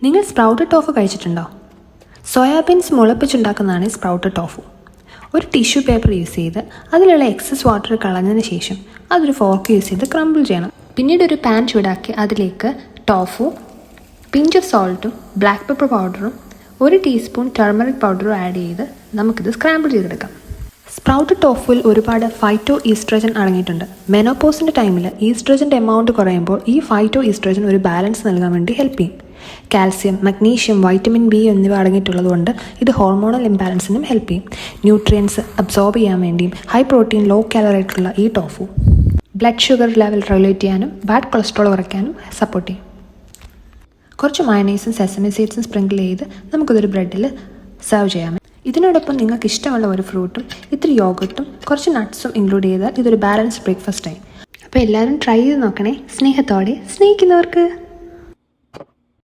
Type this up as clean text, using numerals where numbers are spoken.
നിങ്ങൾ sprouted tofu കഴിച്ചിട്ടുണ്ടോ? Soybeans മുളപ്പിച്ചുണ്ടാക്കുന്നതാണ് സ്പ്രൗട്ടഡ് ടോഫു. ഒരു ടിഷ്യൂ പേപ്പർ യൂസ് ചെയ്ത് അതിലുള്ള എക്സസ് വാട്ടർ കളഞ്ഞതിന് ശേഷം അതൊരു ഫോർക്ക് യൂസ് ചെയ്ത് ക്രംബിൾ ചെയ്യണം. പിന്നീട് ഒരു പാൻ ചൂടാക്കി അതിലേക്ക് ടോഫു, പിഞ്ച് ഓഫ് സോൾട്ടും ബ്ലാക്ക് പെപ്പർ പൗഡറും 1 ടീസ്പൂൺ ടർമറിക് പൗഡറും ആഡ് ചെയ്ത് നമുക്കിത് സ്ക്രാമ്പിൾ ചെയ്തെടുക്കാം. സ്പ്രൗട്ടഡ് ടോഫുവിൽ ഒരുപാട് ഫൈറ്റോ ഈസ്ട്രജൻ അടങ്ങിയിട്ടുണ്ട്. മെനോപോസിൻ്റെ ടൈമിൽ ഈസ്ട്രജൻ്റെ എമൗണ്ട് കുറയുമ്പോൾ ഈ ഫൈറ്റോ ഈസ്ട്രജൻ ഒരു ബാലൻസ് നൽകാൻ വേണ്ടി ഹെൽപ്പ് ചെയ്യും. കാൽസ്യം, മഗ്നീഷ്യം, വൈറ്റമിൻ ബി എന്നിവ അടങ്ങിയിട്ടുള്ളതുകൊണ്ട് ഇത് ഹോർമോണൽ ഇംബാലൻസിനും ഹെൽപ്പ് ചെയ്യും. ന്യൂട്രിയൻസ് അബ്സോർബ് ചെയ്യാൻ വേണ്ടിയും ഹൈ പ്രോട്ടീൻ ലോ കാലറി ആയിട്ടുള്ള ഈ tofu blood sugar level regulate ചെയ്യാനും ബാഡ് കൊളസ്ട്രോൾ കുറയ്ക്കാനും സപ്പോർട്ട് ചെയ്യും. കുറച്ച് മയണൈസും സെസമി സീഡ്സും സ്പ്രിങ്കിൾ ചെയ്ത് നമുക്കിതൊരു ബ്രെഡിൽ സെർവ് ചെയ്യാം. ഇതിനോടൊപ്പം നിങ്ങൾക്ക് ഇഷ്ടമുള്ള ഒരു ഫ്രൂട്ടും ഇത്തിരി യോഗട്ടും കുറച്ച് നട്ട്സും ഇൻക്ലൂഡ് ചെയ്താൽ ഇതൊരു ബാലൻസ്ഡ് ബ്രേക്ക്ഫാസ്റ്റായി. അപ്പോൾ എല്ലാവരും ട്രൈ ചെയ്ത് നോക്കണേ. സ്നേഹത്തോടെ സ്നേഹിക്കുന്നവർക്ക്.